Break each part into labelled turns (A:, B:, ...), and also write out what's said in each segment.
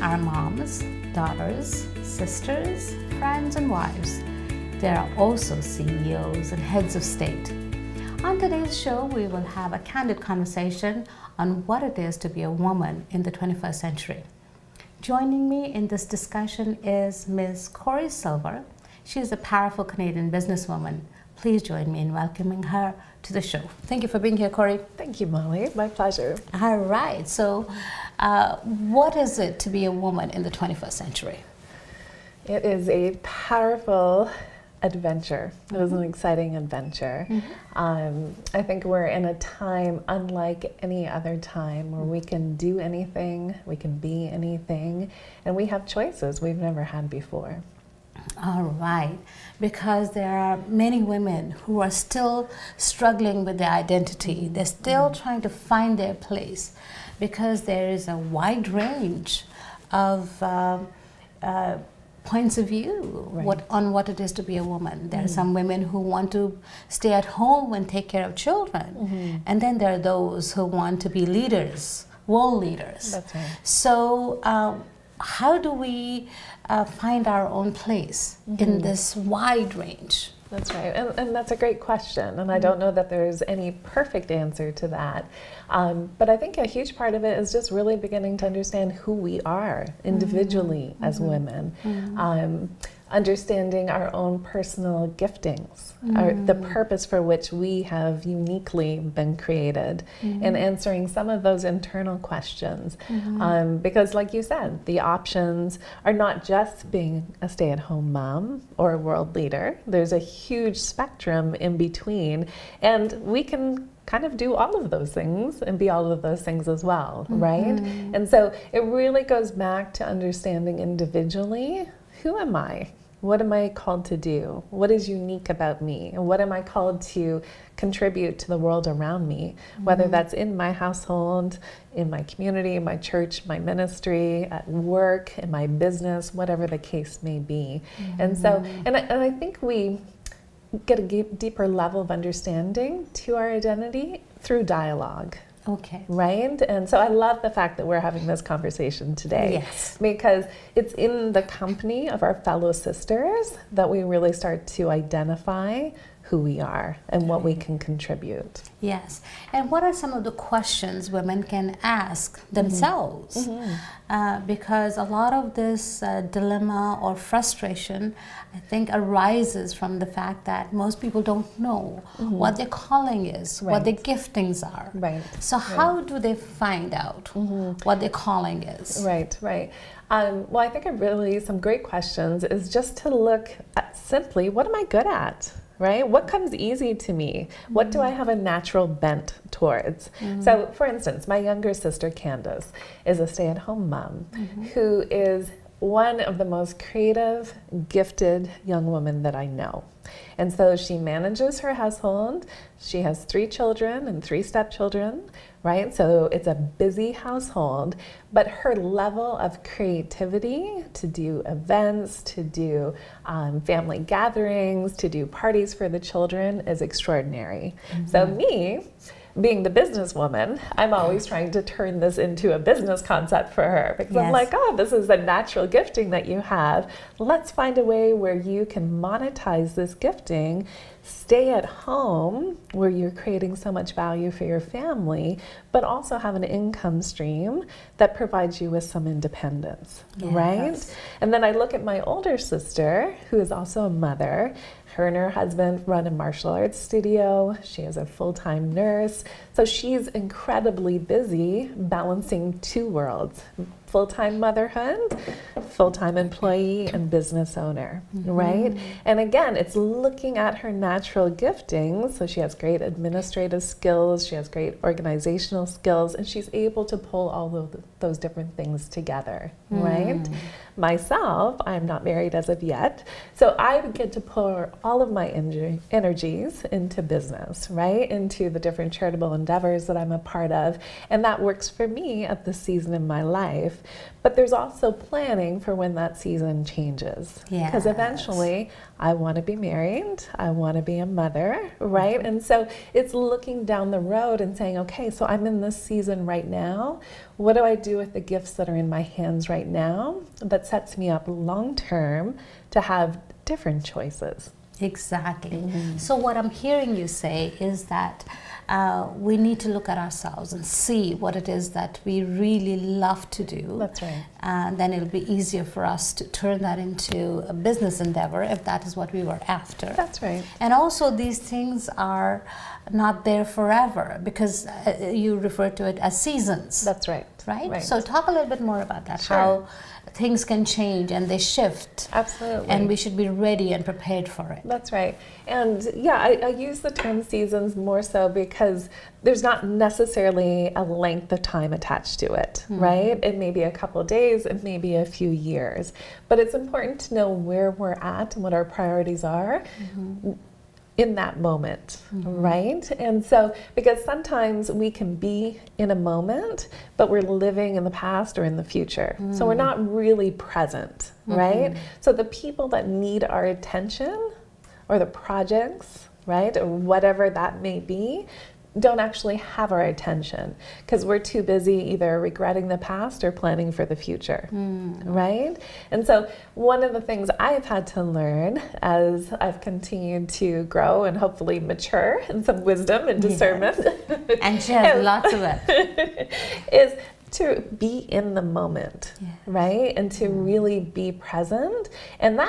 A: are moms, daughters, sisters, friends, and wives. There are also CEOs and heads of state. On today's show, we will have a candid conversation on what it is to be a woman in the 21st century. Joining me in this discussion is Ms. KorrieSilver. She is a powerful Canadian businesswoman. Please join me in welcoming her to the show. Thank you for being here, Korrie.
B: Thank you, Molly. My pleasure.
A: All right. So, what is it to be a woman in the 21st century?
B: It is a powerful adventure. It was an exciting adventure. I think we're in a time unlike any other time where we can do anything, we can be anything, and we have choices we've never had before.
A: All right, because there are many women who are still struggling with their identity. They're still trying to find their place because there is a wide range of points of view on what it is to be a woman. There are some women who want to stay at home and take care of children. And then there are those who want to be leaders, world leaders.
B: That's right.
A: So how do we find our own place in this wide range?
B: That's right, and that's a great question, and I don't know that there's any perfect answer to that, but I think a huge part of it is just really beginning to understand who we are individually as women, understanding our own personal giftings, the purpose for which we have uniquely been created, and answering some of those internal questions. Because like you said, the options are not just being a stay-at-home mom or a world leader. There's a huge spectrum in between, and we can kind of do all of those things and be all of those things as well, right? And so it really goes back to understanding individually, who am I? What am I called to do? What is unique about me? And what am I called to contribute to the world around me? Whether that's in my household, in my community, in my church, my ministry, at work, in my business, whatever the case may be. And so, and I think we get a deeper level of understanding to our identity through dialogue.
A: Okay.
B: Right? And so I love the fact that we're having this conversation today.
A: Yes.
B: Because it's in the company of our fellow sisters that we really start to identify who we are and what we can contribute.
A: Yes. And what are some of the questions women can ask themselves? Because a lot of this dilemma or frustration, I think, arises from the fact that most people don't know what their calling is, what their giftings are.
B: Right.
A: So how do they find out what their calling is?
B: Right. Well, I think really some great questions is just to look at simply, what am I good at? Right? What comes easy to me? What do I have a natural bent towards? So, for instance, my younger sister, Candace, is a stay-at-home mom who is one of the most creative, gifted young women that I know. And so she manages her household. She has 3 children and 3 stepchildren, right? So it's a busy household, but her level of creativity to do events, to do family gatherings, to do parties for the children is extraordinary. So me, being the businesswoman, I'm always trying to turn this into a business concept for her because I'm like, oh, this is a natural gifting that you have. Let's find a way where you can monetize this gifting, stay at home where you're creating so much value for your family, but also have an income stream that provides you with some independence, right? And then I look at my older sister, who is also a mother. Her and her husband run a martial arts studio. She is a full-time nurse. So she's incredibly busy balancing 2 worlds, full-time motherhood, full-time employee, and business owner, right? And again, it's looking at her natural giftings. So she has great administrative skills, she has great organizational skills, and she's able to pull all of those different things together, right? Myself, I'm not married as of yet, so I get to pour all of my energies into business, right? Into the different charitable endeavors that I'm a part of, and that works for me at this season in my life. But there's also planning for when that season changes, because eventually I want to be married, I want to be a mother, right? And so it's looking down the road and saying, okay, so I'm in this season right now. What do I do with the gifts that are in my hands right now that sets me up long term to have different choices?
A: Exactly. So what I'm hearing you say is that we need to look at ourselves and see what it is that we really love to do.
B: That's right.
A: And then it'll be easier for us to turn that into a business endeavor if that is what we were after.
B: That's right.
A: And also these things are not there forever because you refer to it as seasons.
B: That's right.
A: Right? So talk a little bit more about that,
B: Sure.
A: how things can change and they shift.
B: Absolutely.
A: And we should be ready and prepared for it.
B: That's right. And yeah, I use the term seasons more so because there's not necessarily a length of time attached to it, right? It may be a couple of days, it may be a few years, but it's important to know where we're at and what our priorities are in that moment, right? And so, because sometimes we can be in a moment, but we're living in the past or in the future. So we're not really present, right? So the people that need our attention or the projects, right, or whatever that may be, don't actually have our attention because we're too busy either regretting the past or planning for the future, right? And so one of the things I've had to learn as I've continued to grow and hopefully mature in some wisdom and discernment,
A: And she has lots of it.
B: is to be in the moment, right? And to really be present. And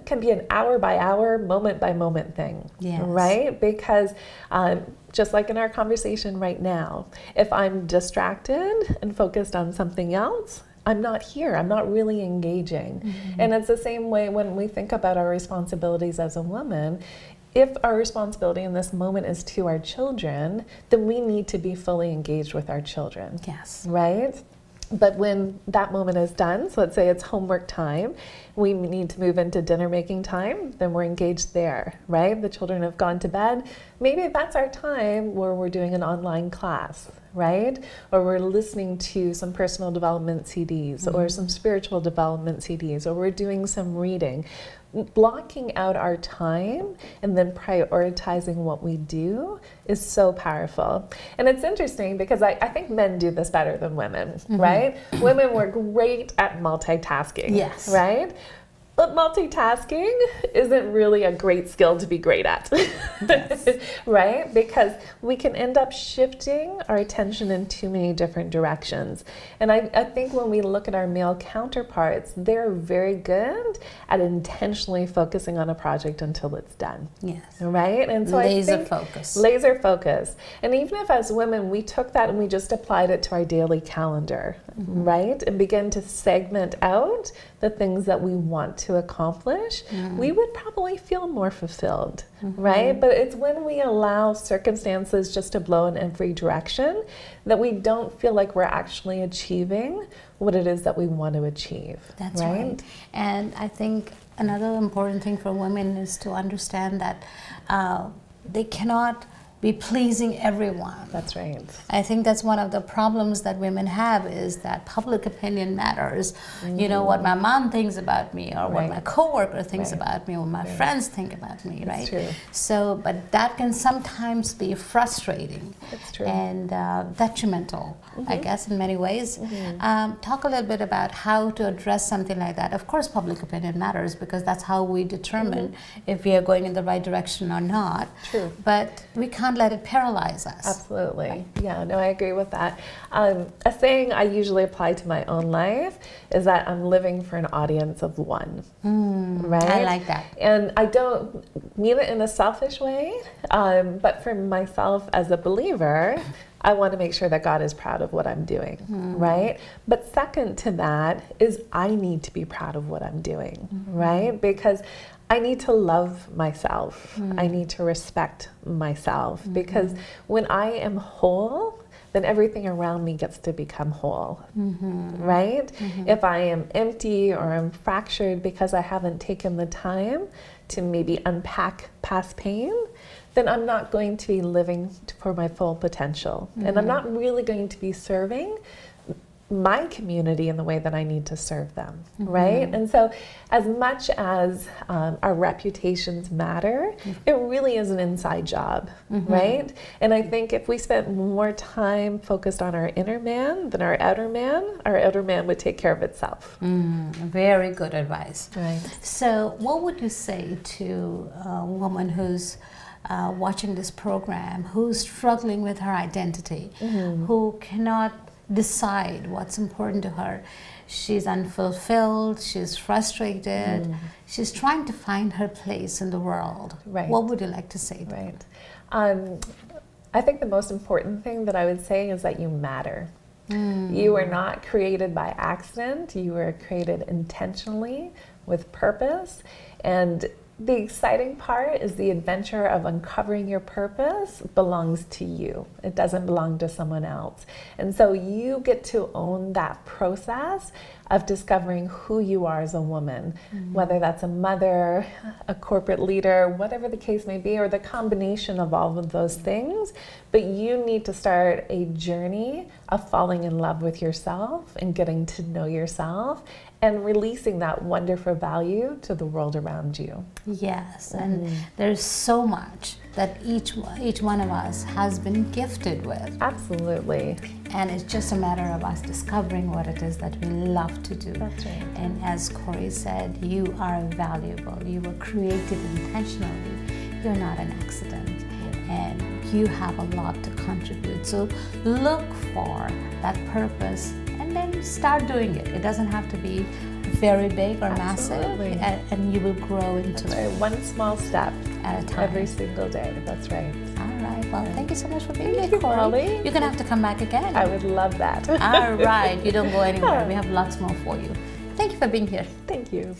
B: can be an hour by hour, moment by moment thing, right? Because just like in our conversation right now, if I'm distracted and focused on something else, I'm not here. I'm not really engaging. And it's the same way when we think about our responsibilities as a woman. If our responsibility in this moment is to our children, then we need to be fully engaged with our children.
A: Yes.
B: Right? But when that moment is done, so let's say it's homework time, we need to move into dinner making time, then we're engaged there, right? The children have gone to bed. Maybe that's our time where we're doing an online class, right? Or we're listening to some personal development CDs or some spiritual development CDs, or we're doing some reading. Blocking out our time and then prioritizing what we do is so powerful. And it's interesting because I think men do this better than women, right? Women were great at multitasking,
A: Yes.
B: right? But multitasking isn't really a great skill to be great at, right? Because we can end up shifting our attention in too many different directions. And I think when we look at our male counterparts, they're very good at intentionally focusing on a project until it's done.
A: Yes.
B: Right? And so
A: Laser focus.
B: Laser focus. And even if as women we took that and we just applied it to our daily calendar, right? And began to segment out the things that we want to accomplish, we would probably feel more fulfilled, right? But it's when we allow circumstances just to blow in every direction that we don't feel like we're actually achieving what it is that we want to achieve.
A: That's right. And I think another important thing for women is to understand that they cannot be pleasing everyone.
B: That's right.
A: I think that's one of the problems that women have is that public opinion matters. You know, what my mom thinks about me or what my coworker thinks about me or my friends think about me, right?
B: True.
A: So, but that can sometimes be frustrating.
B: That's true.
A: And detrimental, I guess, in many ways. Talk a little bit about how to address something like that. Of course, public opinion matters because that's how we determine if we are going in the right direction or not.
B: True.
A: But we can't let it paralyze us.
B: Absolutely.
A: Right?
B: Yeah, no, I agree with that. A saying I usually apply to my own life is that I'm living for an audience of one. Right?
A: I like that.
B: And I don't mean it in a selfish way, but for myself as a believer, I want to make sure that God is proud of what I'm doing, right? But second to that is I need to be proud of what I'm doing, right? Because I need to love myself. I need to respect myself because when I am whole, then everything around me gets to become whole, right? If I am empty or I'm fractured because I haven't taken the time to maybe unpack past pain, then I'm not going to be living for my full potential. And I'm not really going to be serving my community in the way that I need to serve them, right? And so as much as our reputations matter, it really is an inside job, right? And I think if we spent more time focused on our inner man than our outer man would take care of itself.
A: Very good advice.
B: Right.
A: So what would you say to a woman who's watching this program, who's struggling with her identity, who cannot decide what's important to her? She's unfulfilled, she's frustrated, she's trying to find her place in the world.
B: Right.
A: What would you like to say to her?
B: Right. I think the most important thing that I would say is that you matter. You were not created by accident. You were created intentionally with purpose. And the exciting part is the adventure of uncovering your purpose belongs to you. It doesn't belong to someone else. And so you get to own that process of discovering who you are as a woman, whether that's a mother, a corporate leader, whatever the case may be, or the combination of all of those things. But you need to start a journey of falling in love with yourself and getting to know yourself and releasing that wonderful value to the world around you.
A: Yes, and there's so much that each one of us has been gifted with.
B: Absolutely.
A: And it's just a matter of us discovering what it is that we love to do.
B: That's right.
A: And as Korrie said, you are valuable. You were created intentionally. You're not an accident. And you have a lot to contribute. So look for that purpose and then start doing it. It doesn't have to be very big or
B: Absolutely.
A: massive, and you will grow into
B: That's
A: it
B: right. One small step
A: at a time.
B: every single day. That's right.
A: All right. Well, thank you so much for being
B: Thank
A: here,
B: you,
A: Korrie.
B: Molly.
A: You're going to have to come back again.
B: I would love that.
A: All right. You don't go anywhere. We have lots more for you. Thank you for being here.
B: Thank you.